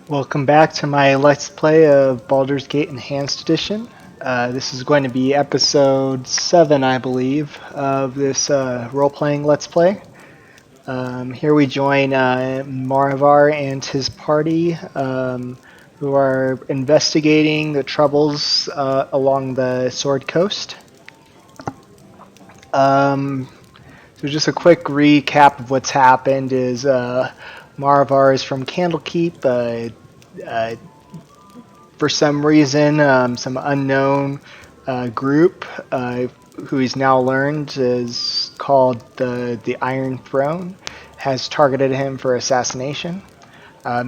Welcome back to my Let's Play of Baldur's Gate Enhanced Edition. This is going to be episode 7, I believe, of this role-playing Let's Play. Here we join Maravor and his party, who are investigating the troubles along the Sword Coast. So just a quick recap of what's happened is Maravor is from Candlekeep. For some reason, some unknown group who he's now learned is called the Iron Throne has targeted him for assassination.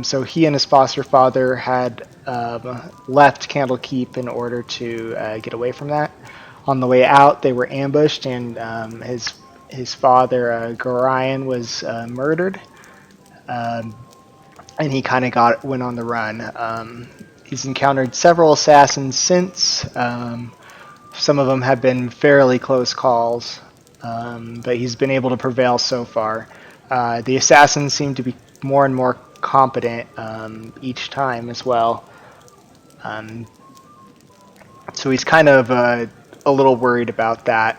So he and his foster father had left Candlekeep in order to get away from that. On the way out, they were ambushed, and his father, Gorion, was murdered. And he kind of went on the run. He's encountered several assassins since. Some of them have been fairly close calls, but he's been able to prevail so far. The assassins seem to be more and more competent each time as well. So he's kind of a little worried about that.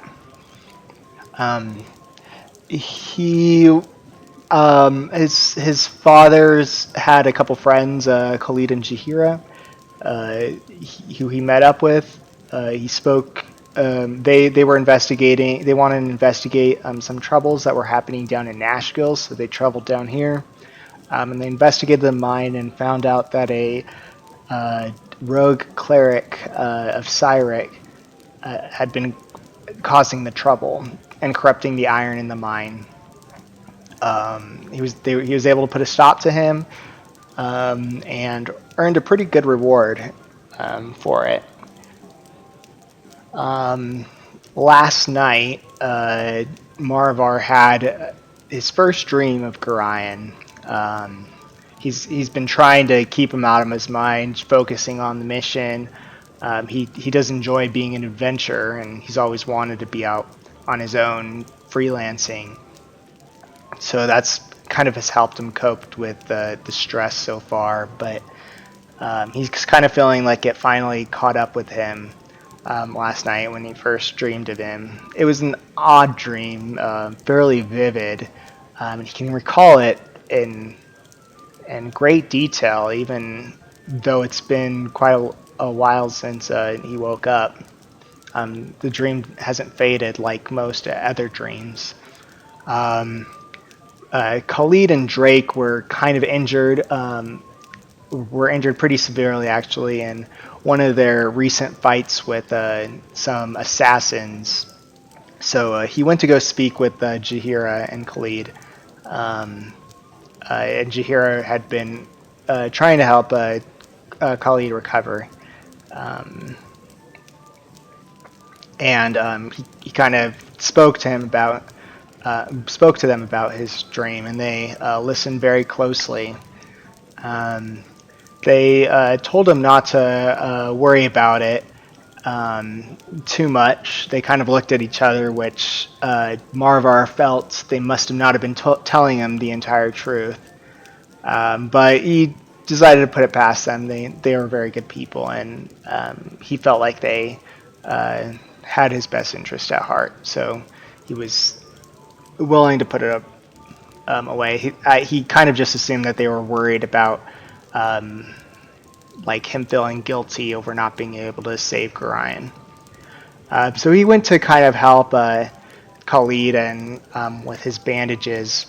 His father's had a couple friends, Khalid and Jahira, who he met up with. He spoke. They were investigating. They wanted to investigate some troubles that were happening down in Nashville, so they traveled down here, and they investigated the mine and found out that a rogue cleric of Cyric had been causing the trouble and corrupting the iron in the mine. He was able to put a stop to him and earned a pretty good reward for it. Last night, Maravor had his first dream of Gorion. He's been trying to keep him out of his mind, focusing on the mission. He does enjoy being an adventurer, and he's always wanted to be out on his own, freelancing. So that's kind of has helped him cope with the stress so far, but he's kind of feeling like it finally caught up with him last night when he first dreamed of him. It was an odd dream, fairly vivid. He can recall it in great detail, even though it's been quite a while since he woke up. The dream hasn't faded like most other dreams. Khalid and Drake were kind of injured. Were injured pretty severely, actually, in one of their recent fights with some assassins. So he went to go speak with Jahira and Khalid. And Jahira had been trying to help Khalid recover. He kind of spoke to them about his dream, and they listened very closely. They told him not to worry about it too much. They kind of looked at each other, which Maravor felt they must have not have been telling him the entire truth. But he decided to put it past them. They were very good people, and he felt like they had his best interest at heart. So he was willing to put it away. He kind of just assumed that they were worried about like him feeling guilty over not being able to save Gorion. So he went to kind of help Khalid and with his bandages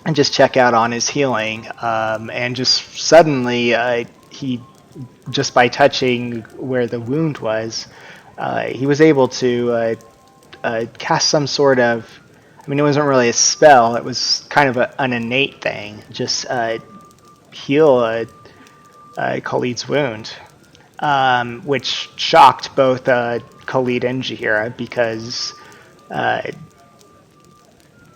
and just check out on his healing. And just suddenly, he just by touching where the wound was, he was able to cast some sort of. I mean, it wasn't really a spell. It was kind of an innate thing. Just heal Khalid's wound, which shocked both Khalid and Jahira because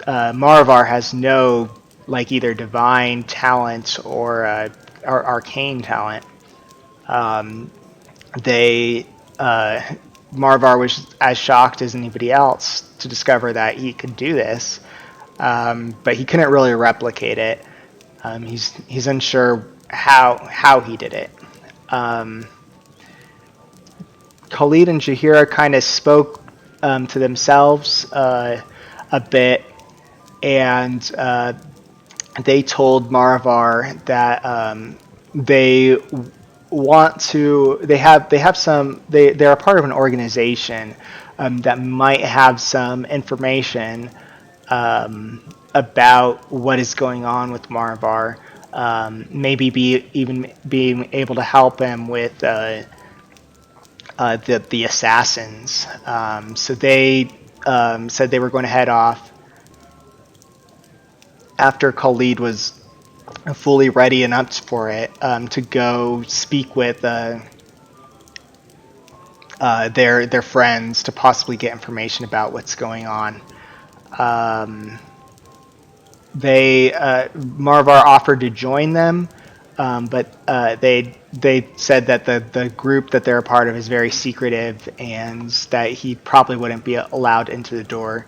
Maravor has no like either divine talent or arcane talent. Maravor was as shocked as anybody else to discover that he could do this, but he couldn't really replicate it. He's unsure how he did it. Um, Khalid and Jahira kind of spoke to themselves a bit, and they told Maravor that they want to. They're a part of an organization that might have some information about what is going on with Maravor. Maybe be even being able to help him with the assassins. So they said they were going to head off after Khalid was fully ready and up for it to go speak with their friends to possibly get information about what's going on. Um, they Marvar offered to join them, but they said that the group that they're a part of is very secretive and that he probably wouldn't be allowed into the door,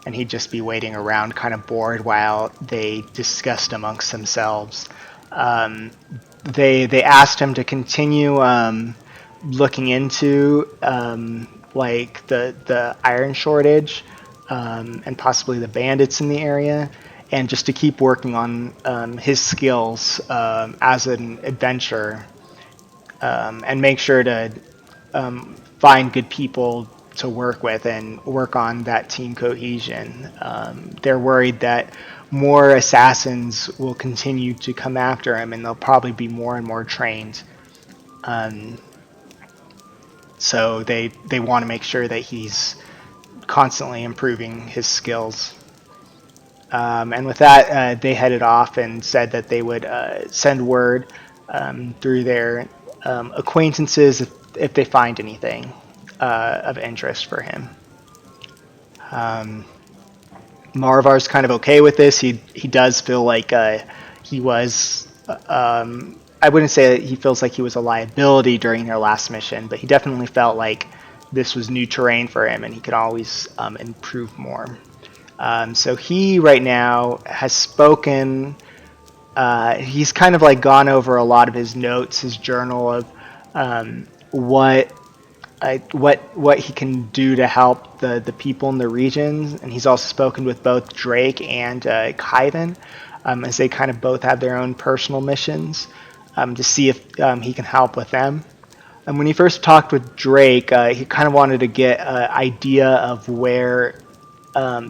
and he'd just be waiting around, kind of bored, while they discussed amongst themselves. Um, they asked him to continue looking into like the iron shortage and possibly the bandits in the area, and just to keep working on his skills as an adventurer, and make sure to find good people to work with and work on that team cohesion. They're worried that more assassins will continue to come after him, and they'll probably be more and more trained. Um, so they want to make sure that he's constantly improving his skills. And with that, they headed off and said that they would send word through their acquaintances if they find anything of interest for him. Um, Maravar's kind of okay with this. He does feel like he was. I wouldn't say that he feels like he was a liability during their last mission, but he definitely felt like this was new terrain for him, and he could always improve more. So he right now has spoken. He's kind of like gone over a lot of his notes, his journal of what he can do to help the people in the regions, and he's also spoken with both Drake and Kivan, as they kind of both have their own personal missions, to see if he can help with them. And when he first talked with Drake, he kind of wanted to get an idea of where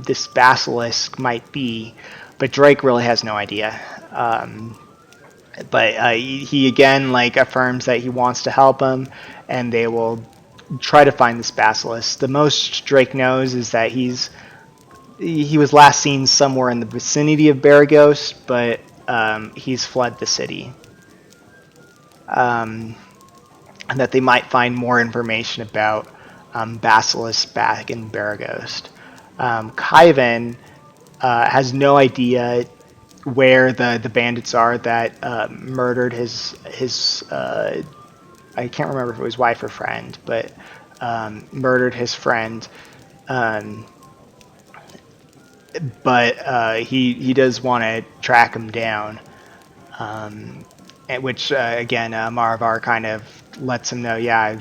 this basilisk might be, but Drake really has no idea. But he again like affirms that he wants to help him, and they will try to find this basilisk. The most Drake knows is that he was last seen somewhere in the vicinity of Baragos, but he's fled the city. And that they might find more information about basilisk back in Baragos. Kivan has no idea where the bandits are that murdered his I can't remember if it was wife or friend, but murdered his friend. Um, but he does want to track him down, which again Maravar kind of lets him know. Yeah,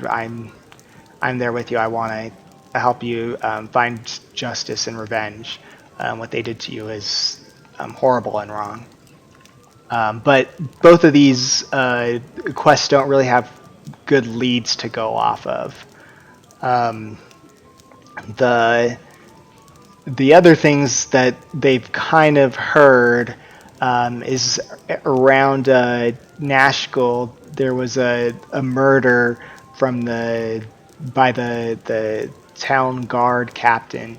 I'm there with you. I want to help you find justice and revenge. What they did to you is horrible and wrong. But both of these quests don't really have good leads to go off of. Um, the other things that they've kind of heard is around Nashville. There was a murder from by the town guard captain,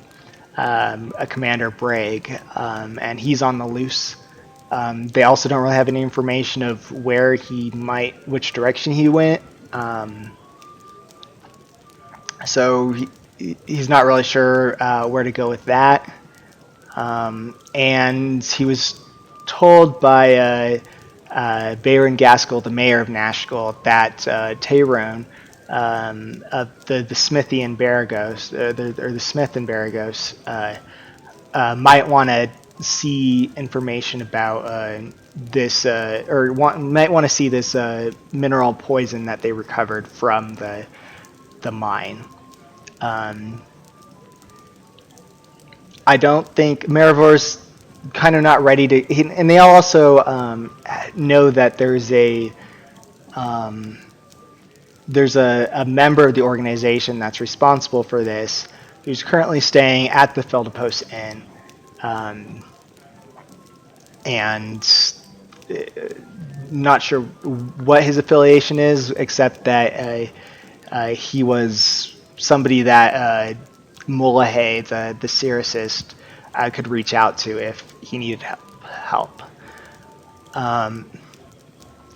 a Commander Bragg, and he's on the loose. They also don't really have any information of which direction he went. So he's not really sure where to go with that. And he was told by Baron Gaskell, the mayor of Nashville, that Tyrone, of the smithy in Baragos, or the smith in Baragos, might want to see information about this, or might want to see this mineral poison that they recovered from the mine. I don't think Maravor's kind of not ready to, and they also know that there's a member of the organization that's responsible for this who's currently staying at the Feldepost Inn, and not sure what his affiliation is, except that he was somebody that Mulahay, the Siricist, could reach out to if he needed help.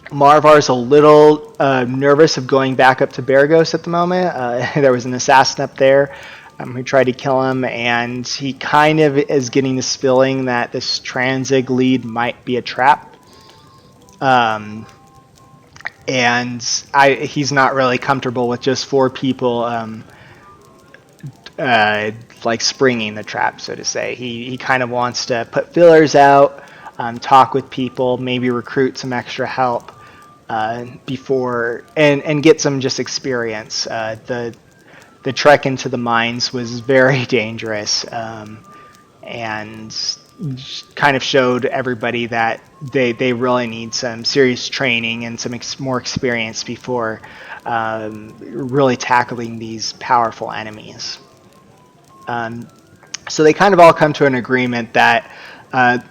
Maravar's a little nervous of going back up to Baragos at the moment. There was an assassin up there who tried to kill him, and he kind of is getting this feeling that this Transig lead might be a trap. And he's not really comfortable with just 4 people like springing the trap, so to say. He kind of wants to put fillers out, talk with people, maybe recruit some extra help before and get some just experience. The trek into the mines was very dangerous, and kind of showed everybody that they really need some serious training and some more experience before really tackling these powerful enemies. So they kind of all come to an agreement that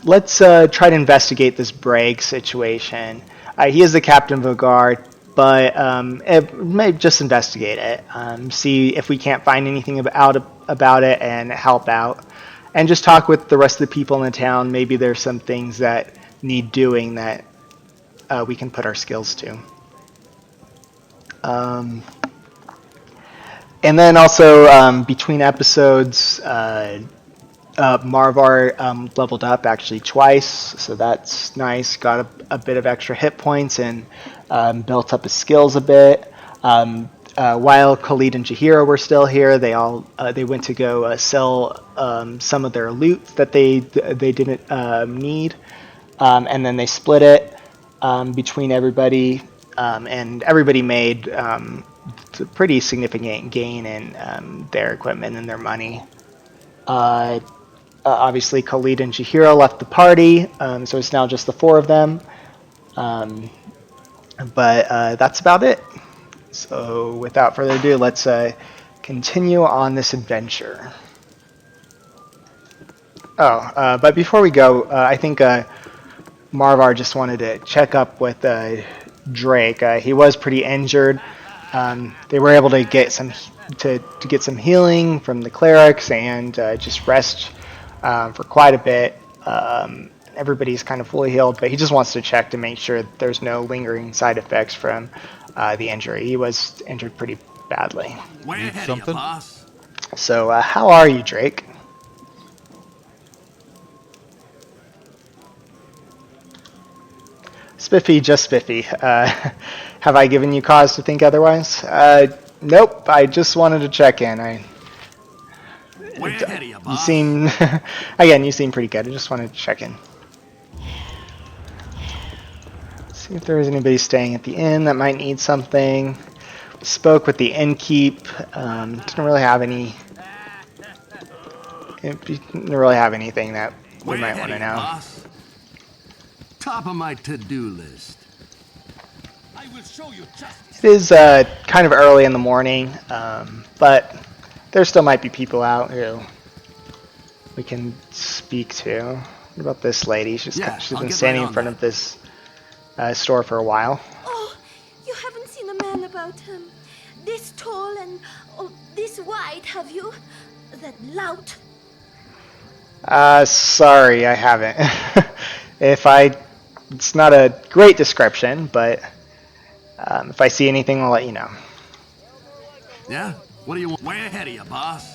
let's try to investigate this Bragg situation. He is the captain of a guard, but maybe just investigate it. See if we can't find anything about it and help out. And just talk with the rest of the people in the town. Maybe there's some things that need doing that we can put our skills to. And then also between episodes, Maravar leveled up actually twice, so that's nice. Got a bit of extra hit points and built up his skills a bit. While Khalid and Jahira were still here, they went to go sell some of their loot that they didn't need, and then they split it between everybody, and everybody made a pretty significant gain in their equipment and their money. Obviously, Khalid and Jahira left the party, so it's now just the 4 of them. But that's about it. So without further ado, let's continue on this adventure. But before we go, I think Maravar just wanted to check up with Drake. He was pretty injured. They were able to get some get some healing from the clerics and just rest for quite a bit. Everybody's kind of fully healed, but he just wants to check to make sure that there's no lingering side effects from the injury. He was injured pretty badly. Need something? So, how are you, Drake? Spiffy, just Spiffy. Have I given you cause to think otherwise? Nope, I just wanted to check in. You seem, again, you seem pretty good. I just wanted to check in. See if there was anybody staying at the inn that might need something. We spoke with the innkeep. Didn't really have anything that we might want to know. Boss. Top of my to-do list. I will show you justice. It is kind of early in the morning, but there still might be people out who we can speak to. What about this lady? She's been standing in front of this store for a while. Oh, you haven't seen a man about him. This tall and this wide, have you? That lout? Sorry, I haven't. It's not a great description, but if I see anything, I'll let you know. Yeah? What do you want? Way ahead of you, boss.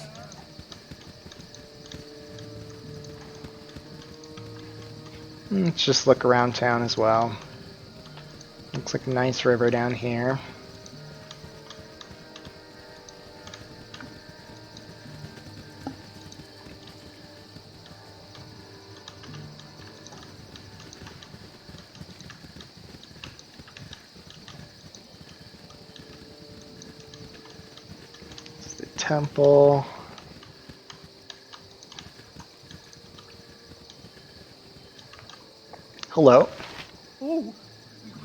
Let's just look around town as well. Looks like a nice river down here. temple. Hello. Oh,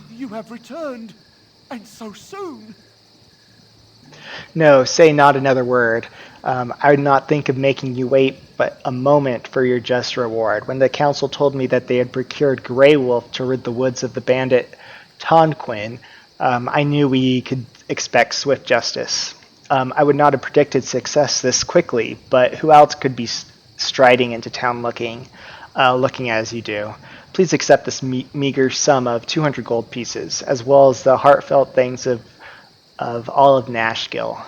you have returned, and so soon. No, say not another word. I would not think of making you wait but a moment for your just reward. When the council told me that they had procured Grey Wolf to rid the woods of the bandit Tonquin, I knew we could expect swift justice. I would not have predicted success this quickly, but who else could be striding into town looking as you do? Please accept this meager sum of 200 gold pieces, as well as the heartfelt thanks of all of Nashgill.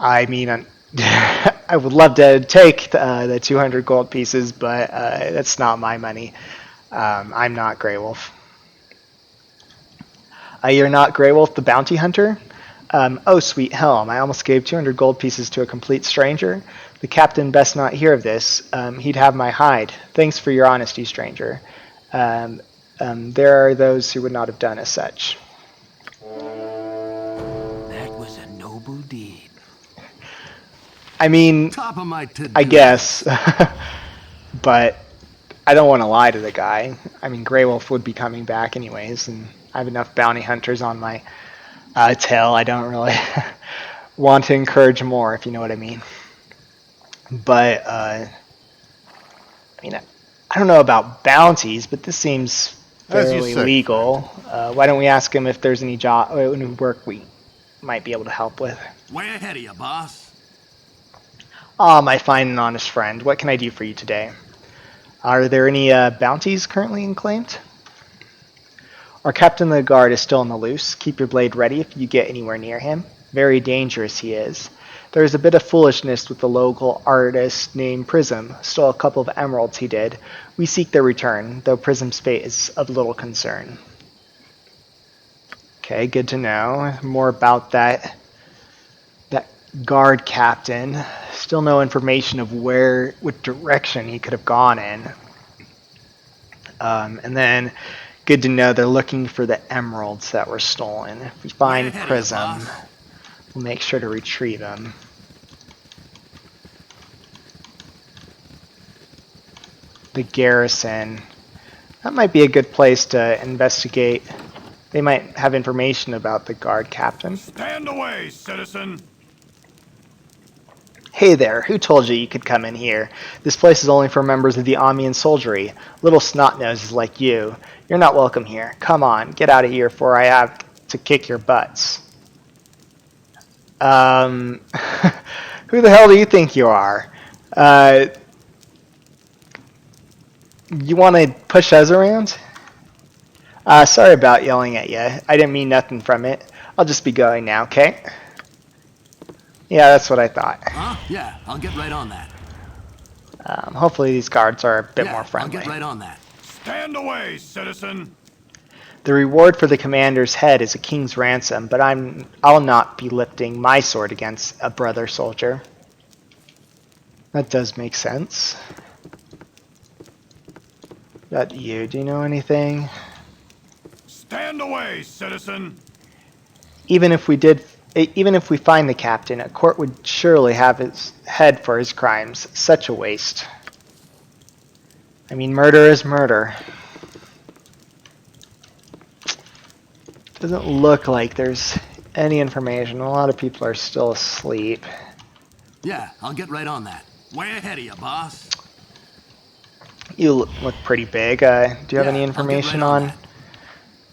I mean, I would love to take the 200 gold pieces, but that's not my money. I'm not Grey Wolf. You're not Grey Wolf the bounty hunter? Oh, sweet helm, I almost gave 200 gold pieces to a complete stranger. The captain best not hear of this. He'd have my hide. Thanks for your honesty, stranger. There are those who would not have done as such. That was a noble deed. I mean, Top of my to-do I guess. But I don't want to lie to the guy. I mean, Grey Wolf would be coming back anyways, and I have enough bounty hunters on my tail. I don't really want to encourage more, if you know what I mean. But, I mean, I don't know about bounties, but this seems As you fairly say, legal. Why don't we ask him if there's any work we might be able to help with? Way ahead of you, boss. Ah, my fine and honest friend, what can I do for you today? Are there any bounties currently claimed? Our captain of the guard is still on the loose. Keep your blade ready if you get anywhere near him. Very dangerous he is. There is a bit of foolishness with the local artist named Prism. Stole a couple of emeralds he did. We seek their return, though Prism's fate is of little concern. Okay, good to know. More about that guard captain. Still no information of what direction he could have gone in. And then, good to know they're looking for the emeralds that were stolen. If we find Prism, we'll make sure to retrieve them. The garrison. That might be a good place to investigate. They might have information about the guard captain. Stand away, citizen! Hey there, who told you you could come in here? This place is only for members of the Amian soldiery. Little snot-noses like you. You're not welcome here. Come on, get out of here before I have to kick your butts. Who the hell do you think you are? You want to push us around? Sorry about yelling at you. I didn't mean nothing from it. I'll just be going now, okay? Yeah, that's what I thought. Huh? Yeah, I'll get right on that. Hopefully these guards are a bit more I'll friendly. get right on that. Stand away, citizen! The reward for the commander's head is a king's ransom, but I'll not be lifting my sword against a brother soldier. That does make sense. About you, do you know anything? Stand away, citizen! Even if we find the captain, a court would surely have his head for his crimes. Such a waste. I mean, murder is murder. Doesn't look like there's any information. A lot of people are still asleep. Yeah, I'll get right on that. Way ahead of you, boss. You look pretty big. Do you have any information on that.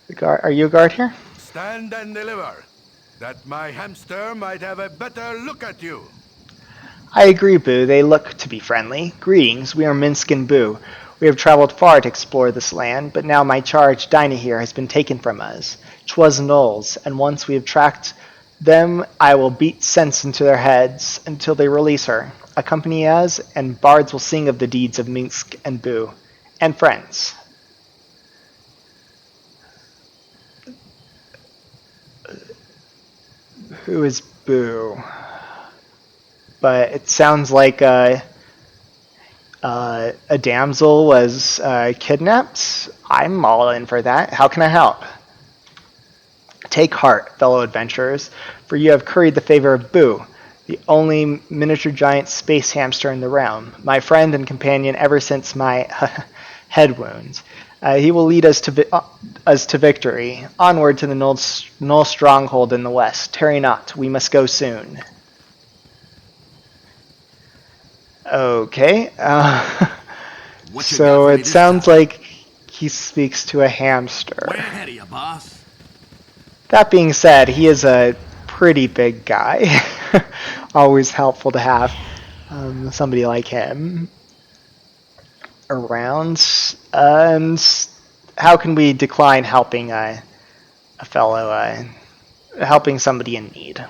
the guard? Are you a guard here? stand and deliver, that my hamster might have a better look at you. I agree, Boo. They look to be friendly. Greetings. We are Minsk and Boo. We have traveled far to explore this land, but now my charge, Dinah here, has been taken from us. 'Twas Knowles, and once we have tracked them, I will beat sense into their heads until they release her. Accompany us, and bards will sing of the deeds of Minsk and Boo. And friends. Who is Boo? But it sounds like a damsel was kidnapped. I'm all in for that. How can I help? Take heart, fellow adventurers, for you have curried the favor of Boo, the only miniature giant space hamster in the realm, my friend and companion ever since my head wounds. He will lead us to victory, onward to the Null stronghold in the west. Tarry not, we must go soon. Okay, What you got so for me it this sounds time? like he speaks to a hamster. Way ahead of you, boss. That being said, he is a pretty big guy. Always helpful to have somebody like him around. And how can we decline helping a fellow, helping somebody in need?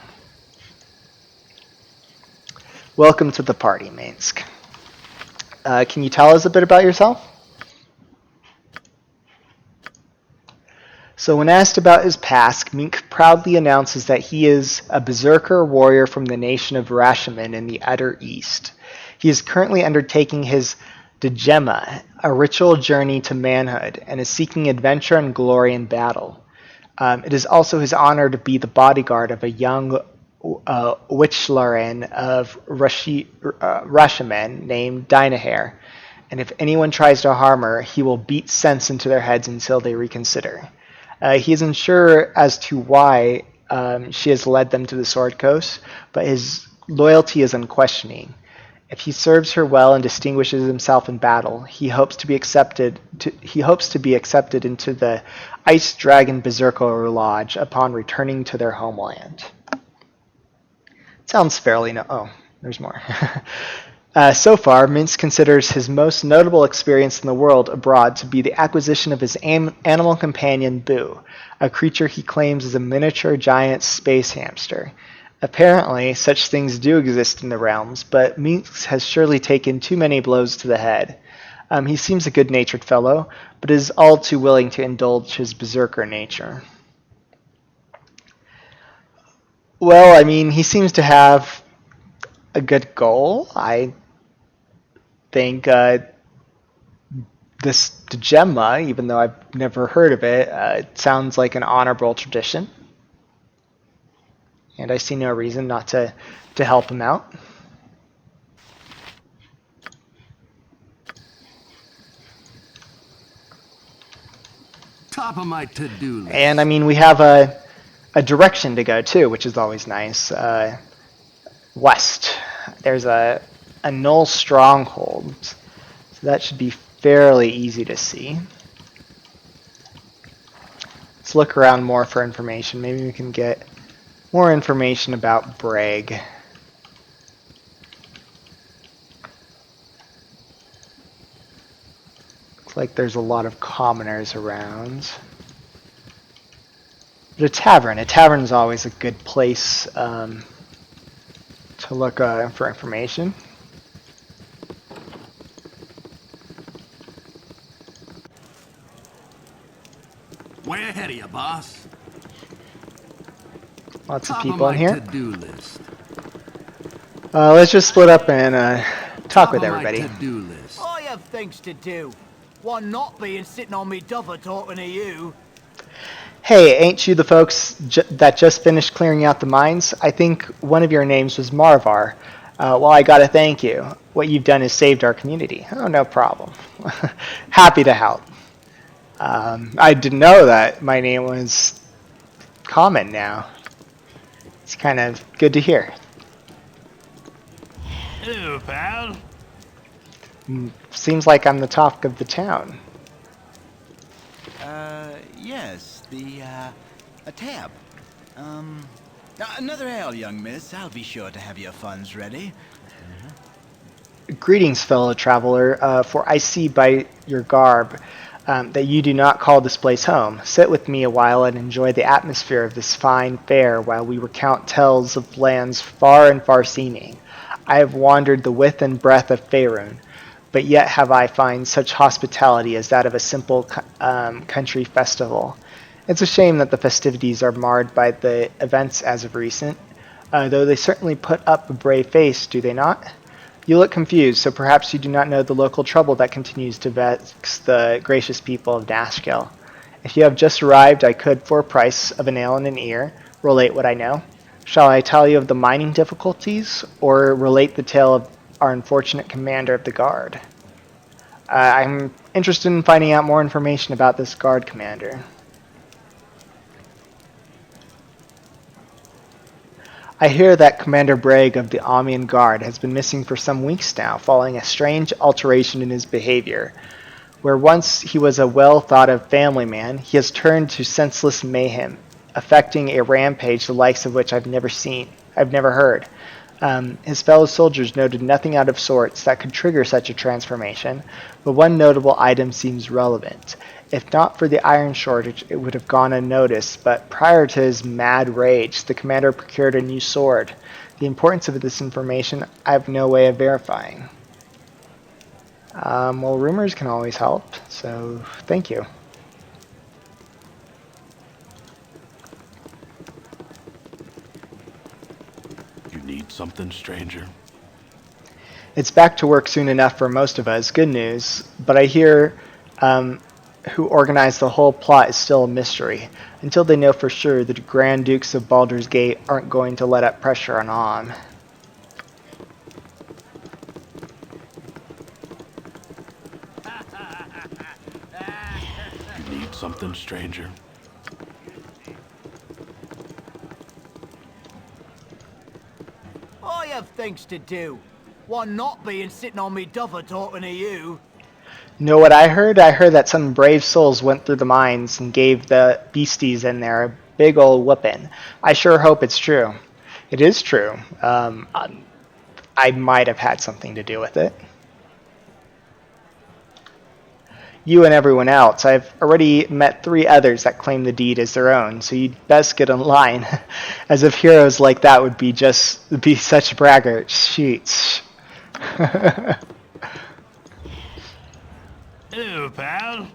Welcome to the party, Mainsk. Can you tell us a bit about yourself? So when asked about his past, Mink proudly announces that he is a berserker warrior from the nation of Rashaman in the utter east. He is currently undertaking his Djemma, a ritual journey to manhood, and is seeking adventure and glory in battle. It is also his honor to be the bodyguard of a young Witchlaran of Rashaman named Dynahair, and if anyone tries to harm her, he will beat sense into their heads until they reconsider. He is unsure as to why she has led them to the Sword Coast, but his loyalty is unquestioning. If he serves her well and distinguishes himself in battle, he hopes to be accepted into the Ice Dragon Berserker Lodge upon returning to their homeland. Sounds fairly oh, there's more. So far, Mintz considers his most notable experience in the world abroad to be the acquisition of his animal companion, Boo, a creature he claims is a miniature giant space hamster. Apparently, such things do exist in the realms, but Mintz has surely taken too many blows to the head. He seems a good-natured fellow, but is all too willing to indulge his berserker nature. Well, I mean, he seems to have a good goal. I think this Djemma, even though I've never heard of it, it sounds like an honorable tradition. And I see no reason not to help him out. Top of my to-do list. And I mean, we have a direction to go too, which is always nice. West. There's a Null stronghold. So that should be fairly easy to see. Let's look around more for information. Maybe we can get more information about Bragg. Looks like there's a lot of commoners around. But a tavern is always a good place to look for information. Way ahead of you, boss. Lots of Top people of in my here. to-do list. Let's just split up and talk with Top of everybody. my to-do list. I have things to do. One not being sitting on me double talking to you. Hey, ain't you the folks that just finished clearing out the mines? I think one of your names was Maravor. Well, I gotta thank you. What you've done has saved our community. Oh, no problem. Happy to help. I didn't know that my name was common now. It's kind of good to hear. Hello, pal. Seems like I'm the talk of the town. Yes, a tab. Another ale, young miss. I'll be sure to have your funds ready. Greetings, fellow traveler, for I see by your garb that you do not call this place home. Sit with me a while and enjoy the atmosphere of this fine fair while we recount tales of lands far and far-seeming. I have wandered the width and breadth of Faerun, but yet have I find such hospitality as that of a simple country festival. It's a shame that the festivities are marred by the events as of recent, though they certainly put up a brave face, do they not? You look confused, so perhaps you do not know the local trouble that continues to vex the gracious people of Nashkel. If you have just arrived, I could, for a price of an ale and an ear, relate what I know. Shall I tell you of the mining difficulties, or relate the tale of our unfortunate commander of the guard? I'm interested in finding out more information about this guard commander. I hear that Commander Bragg of the Amian Guard has been missing for some weeks now, following a strange alteration in his behavior. Where once he was a well-thought-of family man, he has turned to senseless mayhem, affecting a rampage the likes of which I've never heard. His fellow soldiers noted nothing out of sorts that could trigger such a transformation, but one notable item seems relevant. If not for the iron shortage, it would have gone unnoticed, but prior to his mad rage, the commander procured a new sword. The importance of this information I have no way of verifying. Well, rumors can always help, so thank you. You need something, stranger? It's back to work soon enough for most of us, good news, but I hear who organized the whole plot is still a mystery. Until they know for sure, the Grand Dukes of Baldur's Gate aren't going to let up pressure on Om. You need something, stranger? I have things to do. One not being sitting on me duffer talking to you. Know what I heard? I heard that some brave souls went through the mines and gave the beasties in there a big old whooping. I sure hope it's true. It is true. I might have had something to do with it. You and everyone else. I've already met 3 others that claim the deed as their own, so you'd best get in line. As if heroes like that would be such braggarts. Sheets. Hello, pal.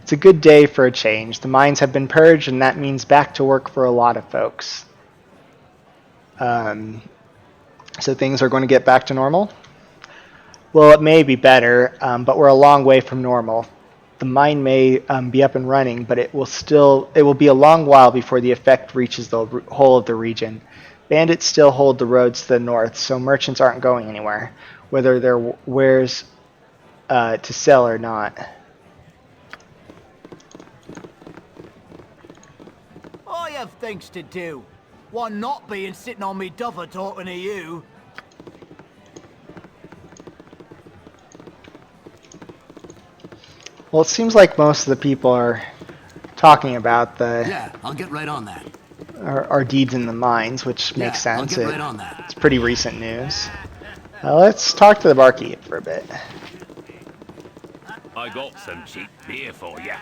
It's a good day for a change. The mines have been purged, and that means back to work for a lot of folks. So things are going to get back to normal? Well, it may be better, but we're a long way from normal. The mine may be up and running, but it will be a long while before the effect reaches the whole of the region. Bandits still hold the roads to the north, so merchants aren't going anywhere, whether they're wares to sell or not. I have things to do. One not being sitting on me duffer talking to you. Well, it seems like most of the people are talking about Yeah, I'll get right on that. our deeds in the mines, which makes sense. I'll get right on that. It's pretty recent news. Let's talk to the barkeep for a bit. I got some cheap beer for ya.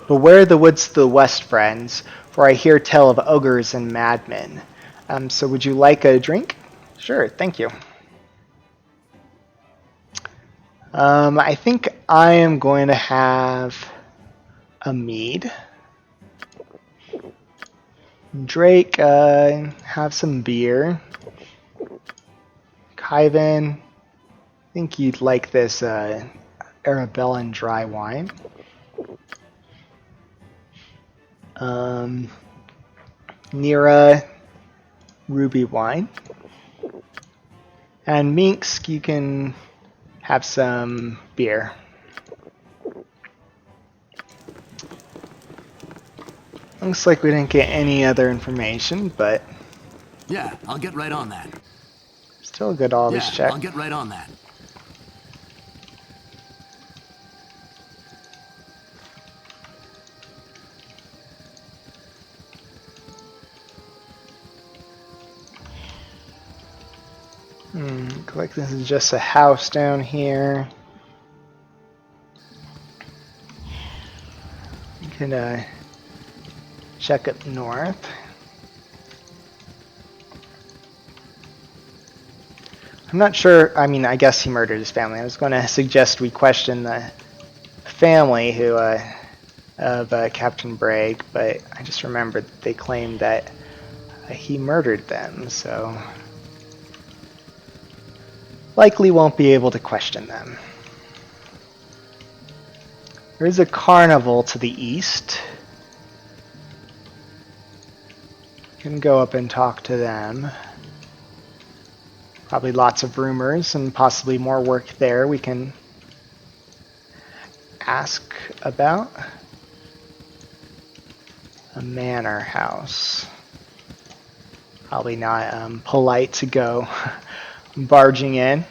Beware the woods to the west, friends, for I hear tell of ogres and madmen. So would you like a drink? Sure, thank you. I think I am going to have a mead. Drake, have some beer. Kivan, I think you'd like this Arabellan dry wine. Neera, ruby wine. And Minsk, you can have some beer. Looks like we didn't get any other information, but Yeah, I'll get right on that. still a good always check. I'll get right on that. Looks like this is just a house down here. You can check up north. I'm not sure. I mean, I guess he murdered his family. I was going to suggest we question the family who of Captain Bragg, but I just remembered they claimed that he murdered them, so likely won't be able to question them. There is a carnival to the east. Can go up and talk to them. Probably lots of rumors and possibly more work there we can ask about. A manor house. Probably not polite to go barging in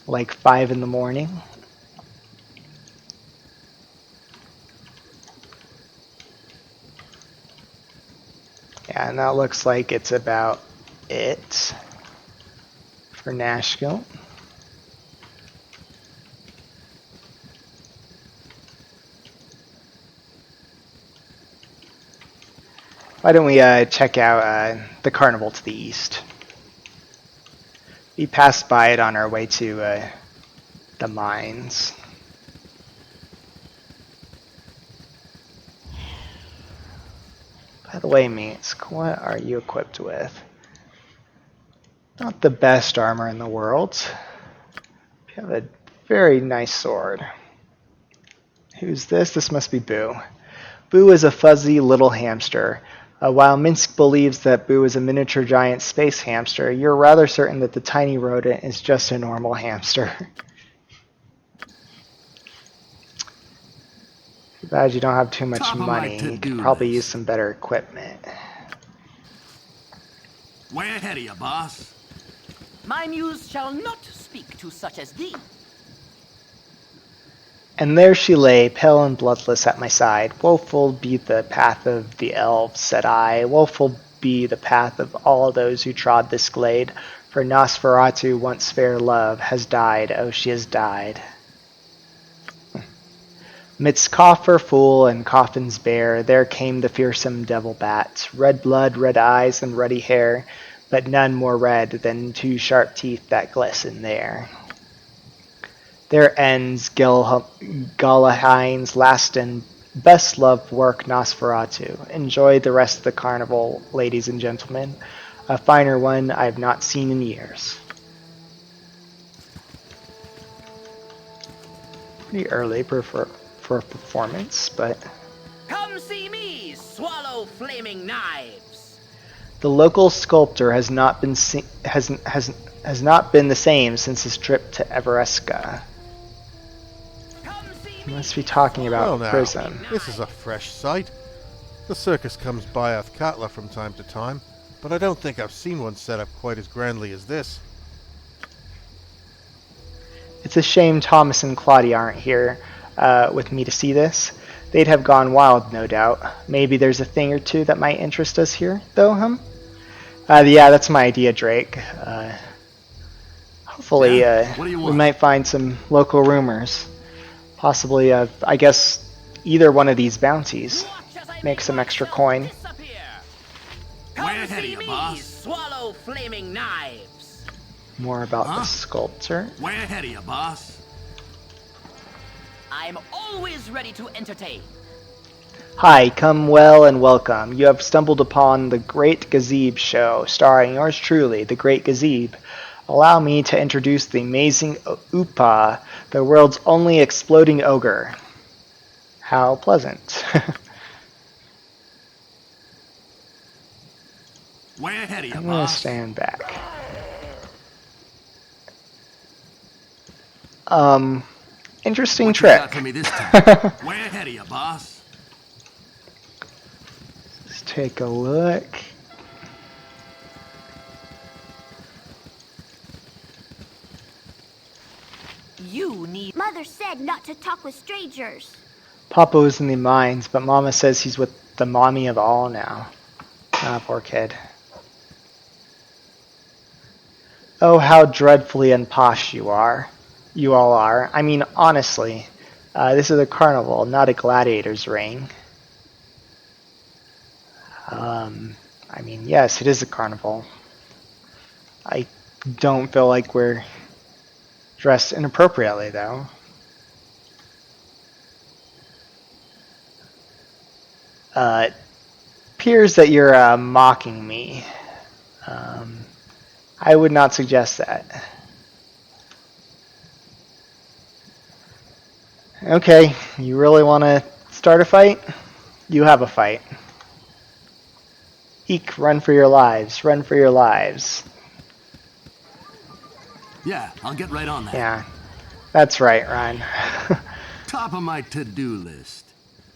like 5 in the morning. Yeah, and that looks like it's about it for Nashville. Why don't we check out the carnival to the east? We passed by it on our way to the mines. By the way, mates, what are you equipped with? Not the best armor in the world. You have a very nice sword. Who's this? This must be Boo. Boo is a fuzzy little hamster. While Minsk believes that Boo is a miniature giant space hamster, you're rather certain that the tiny rodent is just a normal hamster. Too bad you don't have too much Top of my money. You could to-do probably list. use some better equipment. Way ahead of you, boss. My muse shall not speak to such as thee. And there she lay, pale and bloodless at my side. Woeful be the path of the elves, said I. Woeful be the path of all those who trod this glade. For Nosferatu, once fair love, has died. Oh, she has died. Midst coffer full and coffins bare, there came the fearsome devil bat. Red blood, red eyes, and ruddy hair, but none more red than 2 sharp teeth that glisten there. There ends Galahine's last and best loved work, Nosferatu. Enjoy the rest of the carnival, ladies and gentlemen. A finer one I have not seen in years. Pretty early for a performance, but Come see me, swallow flaming knives. the local sculptor has not been has not been the same since his trip to Everesca. He must be talking about Well now, prison. this is a fresh sight. The circus comes by Athkatla from time to time, but I don't think I've seen one set up quite as grandly as this. It's a shame Thomas and Claudia aren't here with me to see this. They'd have gone wild, no doubt. Maybe there's a thing or two that might interest us here, though, yeah, that's my idea, Drake. Hopefully, Yeah? What do you we want? might find some local rumors. Possibly, I guess, either one of these bounties. Make some extra coin. Come Way ahead of see you, me, boss. swallow flaming knives. More about Huh? the sculptor. Way ahead of you, boss. I'm always ready to entertain. Hi, come well and welcome. You have stumbled upon the Great Gazebe Show, starring yours truly, the Great Gazebe. Allow me to introduce the amazing Upa, the world's only exploding ogre. How pleasant. Way ahead of you, I'm gonna boss. stand back. Interesting What you trick. got for me this time? Way ahead of you, boss. Let's take a look. You need... Mother said not to talk with strangers. Papa was in the mines, but Mama says he's with the mommy of all now. Ah, poor kid. Oh, how dreadfully unposh you are. You all are. I mean, honestly, this is a carnival, not a gladiator's ring. I mean, yes, it is a carnival. I don't feel like we're dressed inappropriately, though. It appears that you're mocking me. I would not suggest that. Okay, you really want to start a fight? You have a fight. Eek, run for your lives. Run for your lives. Yeah, I'll get right on that. Yeah, that's right, Ryan. Top of my to-do list.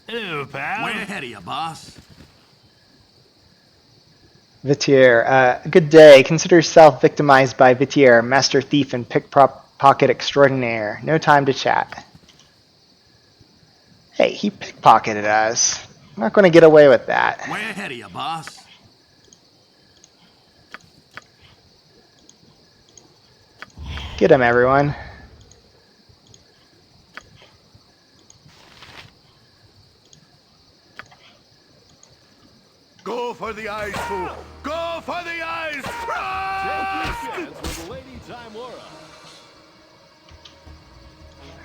Hello, pal. Way ahead of you, boss. Vitier, good day. Consider yourself victimized by Vitier, master thief and pickpocket extraordinaire. No time to chat. Hey, he pickpocketed us. I'm not going to get away with that. Way ahead of you, boss. Get him, everyone. Go for the eyes, fool! Go for the eyes!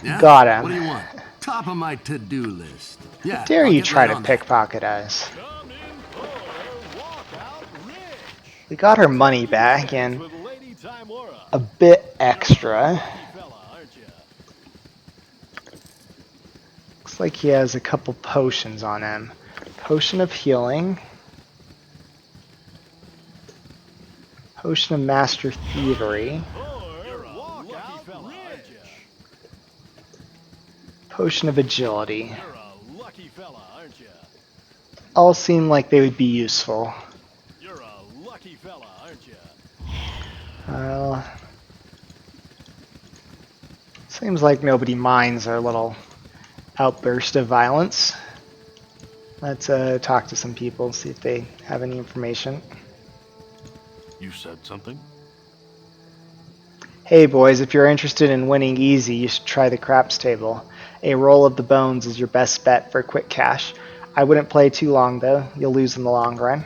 Yeah? Got him. What do you want? Top of my to-do list. Yeah. How dare I'll you get try right to on that. pickpocket us? We got our money back and a bit extra. Looks like he has a couple potions on him. Potion of healing. Potion of master thievery. Potion of agility. All seem like they would be useful. Well, seems like nobody minds our little outburst of violence. Let's talk to some people and see if they have any information. You said something? Hey boys, if you're interested in winning easy, you should try the craps table. A roll of the bones is your best bet for quick cash. I wouldn't play too long though, you'll lose in the long run.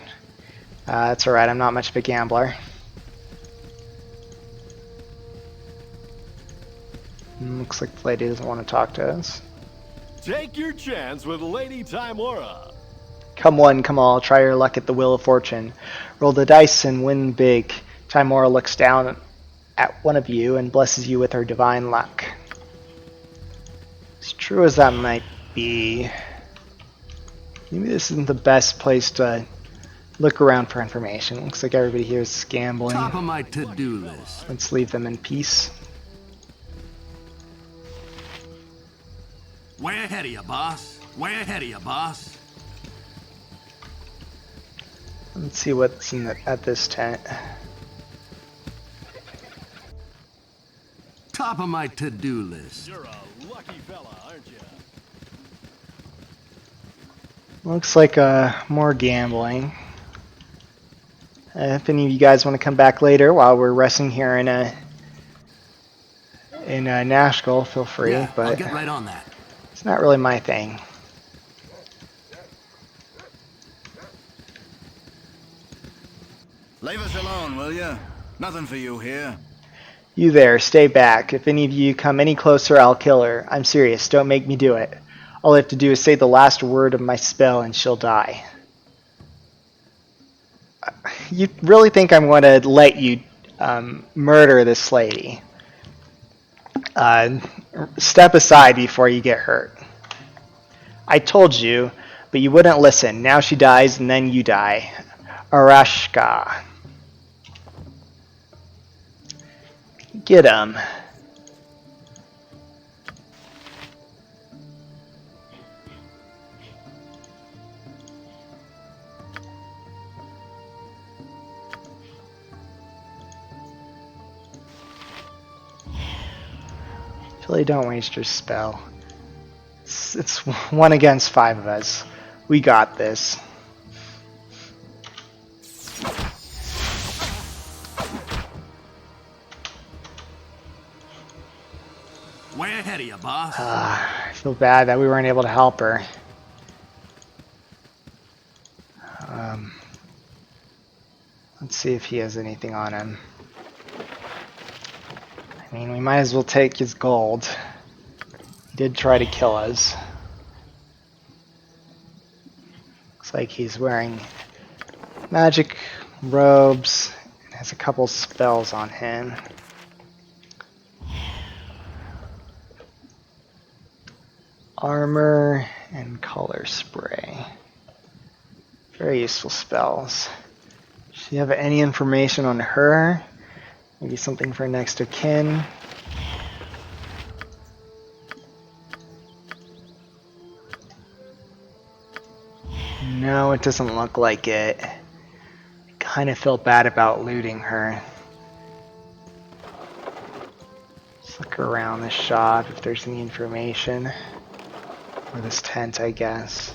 That's alright, I'm not much of a gambler. Looks like the lady doesn't want to talk to us. Take your chance with Lady Timora. Come one, come all, try your luck at the Wheel of Fortune. Roll the dice and win big. Timora looks down at one of you and blesses you with her divine luck. As true as that might be, maybe this isn't the best place to look around for information. Looks like everybody here is gambling. Top of my to-do list. Let's leave them in peace. Way ahead of you, boss. Way ahead of you, boss. Let's see what's at this tent. Top of my to-do list. You're a lucky fella, aren't you? Looks like more gambling. If any of you guys want to come back later while we're resting here in Nashville, feel free. Yeah, but I'll get right on that. it's not really my thing. Leave us alone, will you? Nothing for you here. You there, stay back. If any of you come any closer, I'll kill her. I'm serious, don't make me do it. All I have to do is say the last word of my spell and she'll die. You really think I'm going to let you murder this lady? Step aside before you get hurt. I told you, but you wouldn't listen. Now she dies and then you die. Arashka. Get him. Really don't waste your spell. It's 1 against 5 of us. We got this. Way ahead of you, boss. I feel bad that we weren't able to help her. Let's see if he has anything on him. I mean, we might as well take his gold. He did try to kill us. Looks like he's wearing magic robes and has a couple spells on him. Armor and color spray. Very useful spells. Does she have any information on her? Maybe something for next of kin. No, it doesn't look like it. I kind of feel bad about looting her. Let's look around the shop if there's any information. Or this tent, I guess.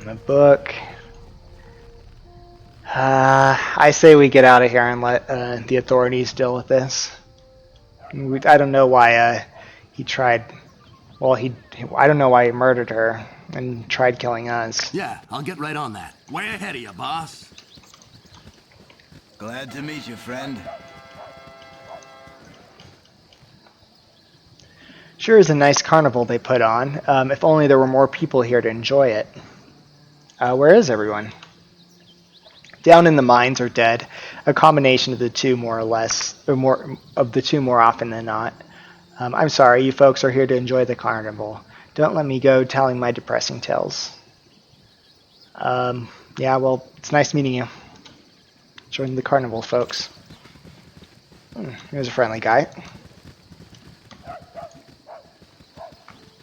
The book. I say we get out of here and let the authorities deal with this. I don't know why he tried. Well, I don't know why he murdered her and tried killing us. Yeah, I'll get right on that. Way ahead of you, boss. Glad to meet you, friend. Sure is a nice carnival they put on. If only there were more people here to enjoy it. Where is everyone? Down in the mines or dead. A combination of the two, more or less, or more of the two more often than not. I'm sorry, you folks are here to enjoy the carnival. Don't let me go telling my depressing tales. Yeah, well, it's nice meeting you. Join the carnival, folks. Here's a friendly guy.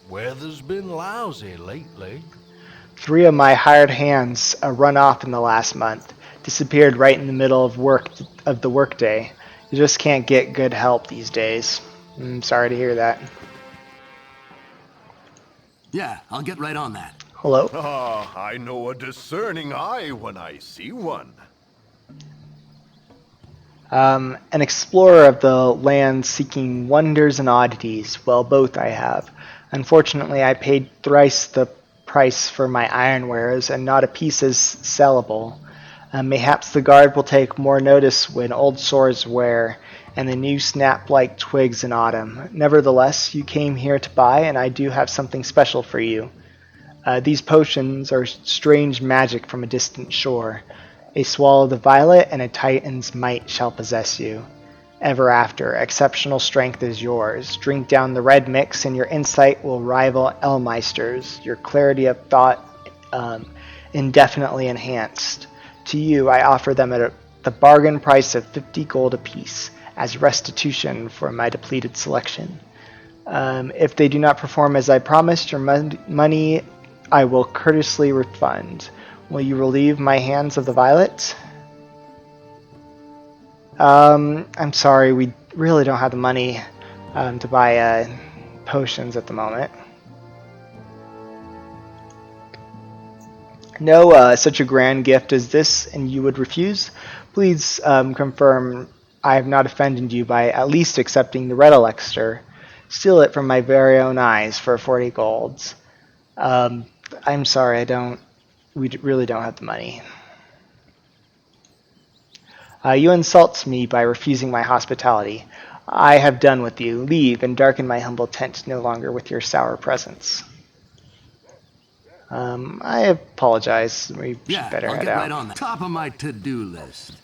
Weather's been lousy lately. 3 of my hired hands run off in the last month. Disappeared right in the middle of the workday. You just can't get good help these days. I'm sorry to hear that. Yeah, I'll get right on that. Hello. Ah, I know a discerning eye when I see one. An explorer of the land seeking wonders and oddities. Well, both I have. Unfortunately, I paid thrice the price for my ironwares, and not a piece is sellable. Mayhaps the guard will take more notice when old sores wear, and the new snap like twigs in autumn. Nevertheless, you came here to buy, and I do have something special for you. These potions are strange magic from a distant shore. A swallow the violet, and a titan's might shall possess you. Ever after, exceptional strength is yours. Drink down the red mix, and your insight will rival Elmeister's. Your clarity of thought indefinitely enhanced. To you, I offer them at the bargain price of 50 gold apiece, as restitution for my depleted selection. If they do not perform as I promised, your money I will courteously refund. Will you relieve my hands of the violet? I'm sorry, we really don't have the money to buy potions at the moment. No, such a grand gift as this, and you would refuse? Please confirm I have not offended you by at least accepting the red elixir. Steal it from my very own eyes for 40 golds. I'm sorry, we really don't have the money. You insult me by refusing my hospitality. I have done with you. Leave and darken my humble tent no longer with your sour presence. I apologize. We should better I'll head get out. right on that. Top of my to-do list.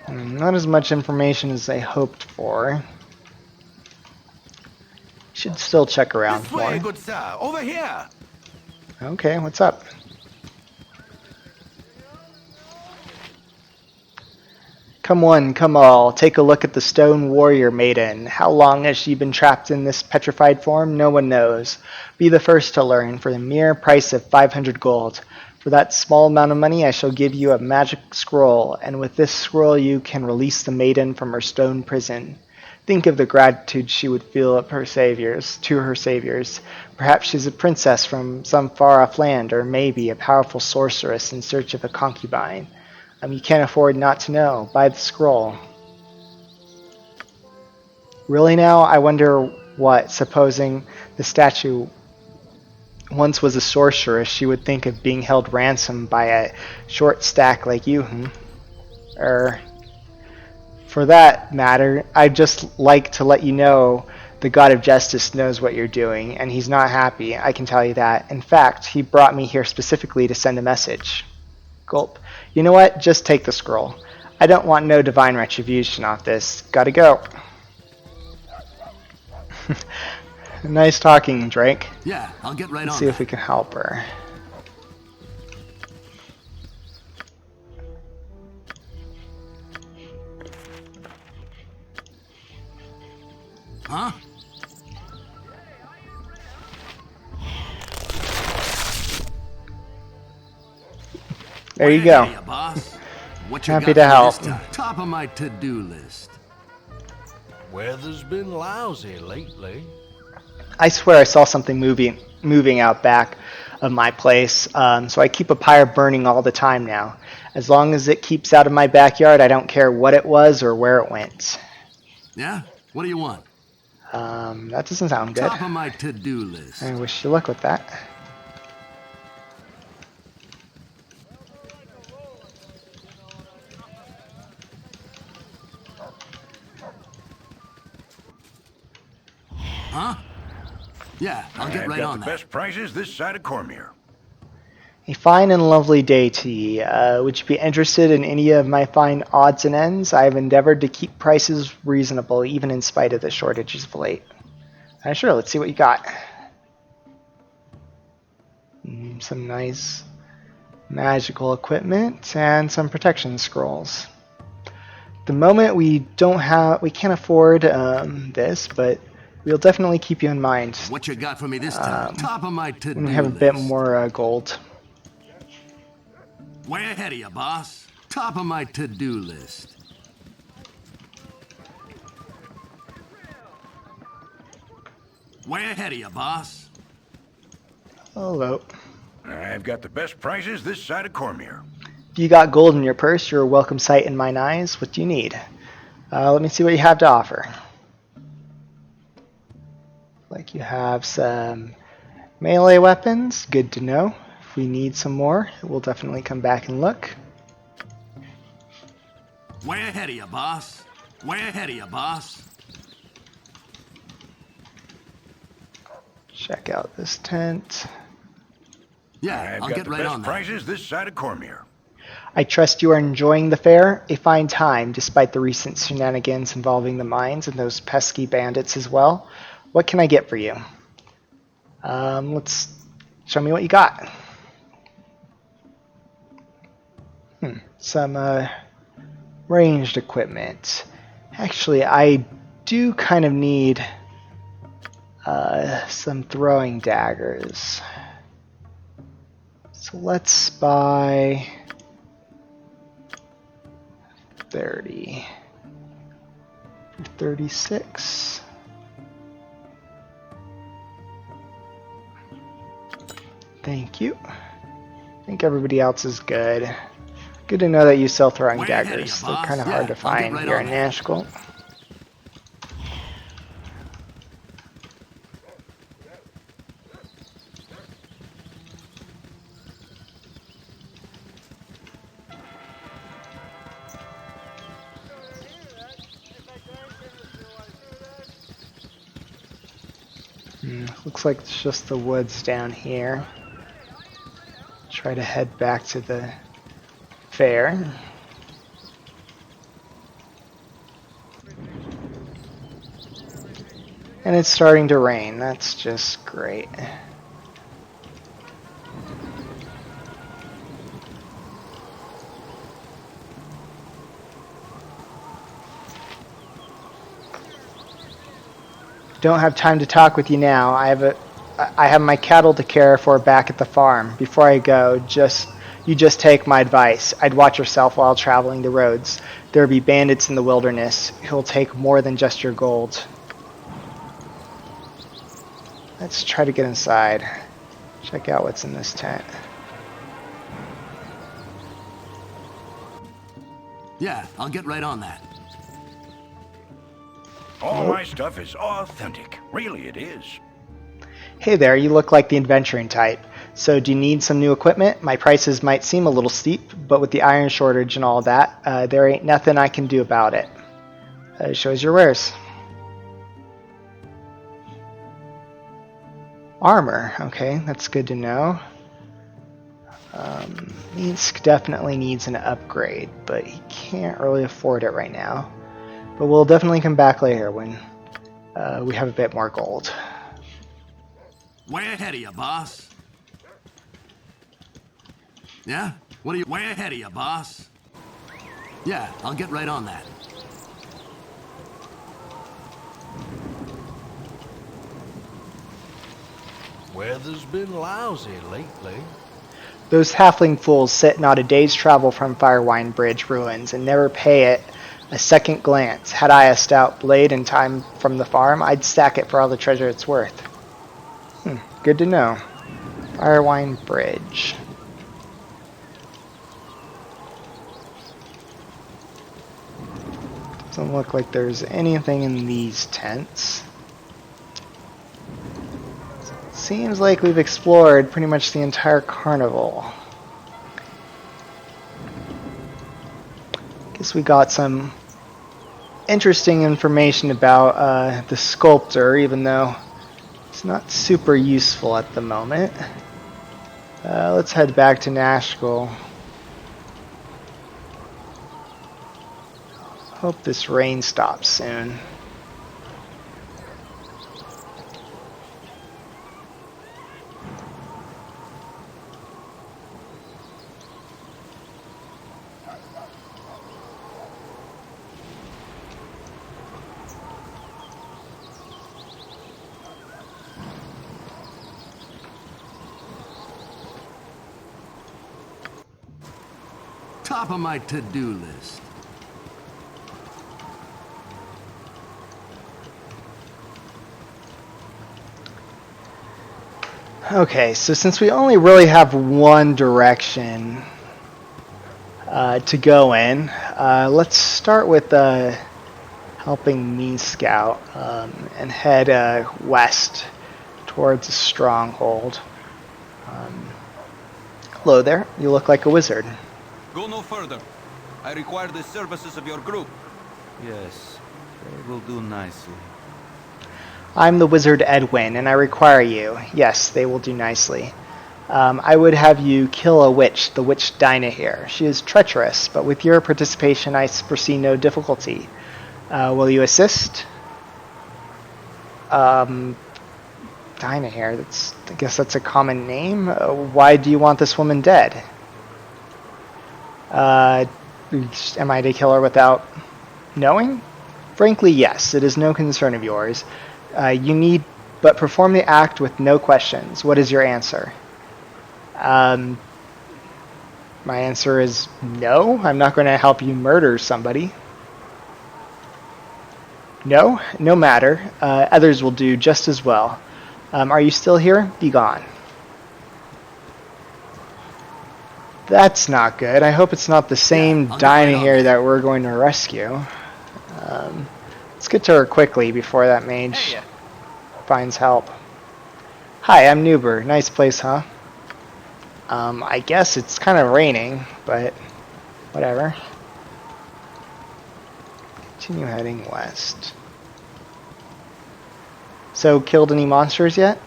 Not as much information as I hoped for. Should still check around This way, for. good sir. Over here. Okay, what's up? Come one, come all, take a look at the stone warrior maiden. How long has she been trapped in this petrified form? No one knows. Be the first to learn for the mere price of 500 gold. For that small amount of money I shall give you a magic scroll, and with this scroll you can release the maiden from her stone prison. Think of the gratitude she would feel to her saviors. Perhaps she's a princess from some far-off land, or maybe a powerful sorceress in search of a concubine. You can't afford not to know. Buy the scroll. Really now? I wonder what, supposing the statue once was a sorceress, she would think of being held ransom by a short stack like you, For that matter, I'd just like to let you know the God of Justice knows what you're doing, and he's not happy, I can tell you that. In fact, he brought me here specifically to send a message. Gulp. You know what? Just take the scroll. I don't want no divine retribution off this. Gotta go. Nice talking, Drake. Yeah, I'll get right Let's on see that. if we can help her. Huh? There you go. Hey, boss. What you Happy got to for help. this time? Top of my to-do list. Weather's been lousy lately. I swear I saw something moving out back of my place, so I keep a pyre burning all the time now. As long as it keeps out of my backyard, I don't care what it was or where it went. Yeah? What do you want? That doesn't sound good. Top of my to-do list. I wish you luck with that. Huh? Yeah, I'll get right on the that. best prices this side of Cormier. A fine and lovely day to ye. Would you be interested in any of my fine odds and ends? I have endeavored to keep prices reasonable, even in spite of the shortages of late. Sure, let's see what you got. Some nice magical equipment and some protection scrolls. The moment we can't afford this, but we'll definitely keep you in mind What you got for me this time? Top of my to-do when we have a list. bit more gold. Way ahead of you, boss. Top of my to-do list. Way ahead of you, boss. Hello. I've got the best prices this side of Cormier. If you got gold in your purse, you're a welcome sight in mine eyes. What do you need? Let me see what you have to offer. Like you have some melee weapons. Good to know. If we need some more, we'll definitely come back and look. Way ahead of you, boss. Way ahead of you, boss. Check out this tent. Yeah, I'll I've got get the right best on that. prices this side of Cormier. I trust you are enjoying the fair. A fine time, despite the recent shenanigans involving the mines and those pesky bandits as well. What can I get for you? Let's show me what you got. Some ranged equipment. Actually, I do kind of need some throwing daggers. So let's buy 30 for 36. Thank you. I think everybody else is good. Good to know that you sell throwing Way ahead of daggers. you, They're boss. kind of Yeah, hard to I'll get find right here on in that. Nashville. Looks like it's just the woods down here. Try to head back to the fair. And it's starting to rain. That's just great. Don't have time to talk with you now. I have my cattle to care for back at the farm. Before I go, you just take my advice. I'd watch yourself while traveling the roads. There'll be bandits in the wilderness who'll take more than just your gold. Let's try to get inside. Check out what's in this tent. Yeah, I'll get right on that. All my stuff is authentic. Really, it is. Hey there, you look like the adventuring type. So do you need some new equipment? My prices might seem a little steep, but with the iron shortage and all that, there ain't nothing I can do about it. Shows your wares. Armor, okay, that's good to know. Minsk definitely needs an upgrade, but he can't really afford it right now. But we'll definitely come back later when we have a bit more gold. Way ahead of you, boss. Yeah? What are you... Way ahead of you, boss. Yeah, I'll get right on that. Weather's been lousy lately. Those halfling fools sit not a day's travel from Firewine Bridge ruins and never pay it a second glance. Had I a stout blade in time from the farm, I'd stack it for all the treasure it's worth. Good to know. Firewine Bridge. Doesn't look like there's anything in these tents. Seems like we've explored pretty much the entire carnival. Guess we got some interesting information about the sculptor, even though it's not super useful at the moment. Let's head back to Nashville. Hope this rain stops soon. Top of my to-do list. Okay, so since we only really have one direction to go in, let's start with helping me scout and head west towards a stronghold. Hello there, you look like a wizard. Go no further. I require the services of your group. Yes, they will do nicely. I'm the wizard Edwin, and I require you. Yes, they will do nicely. I would have you kill a witch, the witch Dinah here. She is treacherous, but with your participation I foresee no difficulty. Will you assist? Dinah here, I guess that's a common name. Why do you want this woman dead? Am I to kill her without knowing? Frankly, yes. It is no concern of yours. You need but perform the act with no questions. What is your answer? My answer is no. I'm not going to help you murder somebody. No? No matter. Others will do just as well. Are you still here? Be gone. That's not good. I hope it's not the same Dinah here that we're going to rescue. Let's get to her quickly before that mage finds help. Hi, I'm Nuber. Nice place, huh? I guess it's kind of raining, but whatever. Continue heading west. So, killed any monsters yet?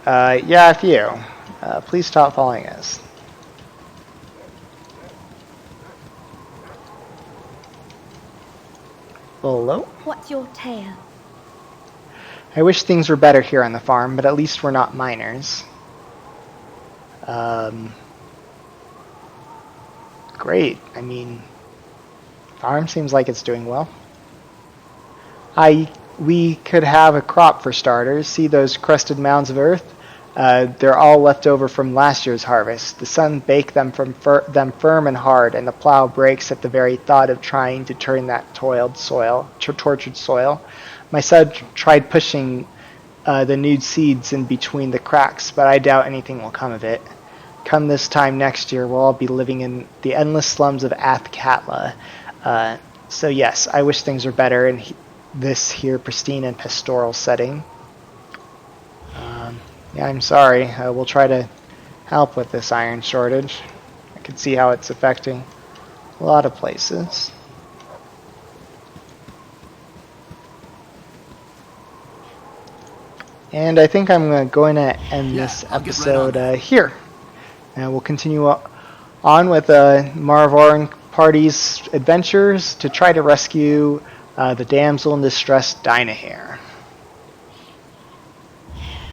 Yeah, a few. Please stop following us. Hello? What's your tale? I wish things were better here on the farm, but at least we're not miners. Great. I mean, farm seems like it's doing well. We could have a crop for starters. See those crusted mounds of earth? They're all left over from last year's harvest. The sun baked them firm and hard, and the plow breaks at the very thought of trying to turn that tortured soil. My son tried pushing the nude seeds in between the cracks, but I doubt anything will come of it. Come this time next year, we'll all be living in the endless slums of Athkatla. So yes, I wish things were better in this here pristine and pastoral setting. Yeah, I'm sorry. We'll try to help with this iron shortage. I can see how it's affecting a lot of places. And I think I'm going to end this episode here. And we'll continue on with Maravor and party's adventures to try to rescue the damsel in distress, Dynahair.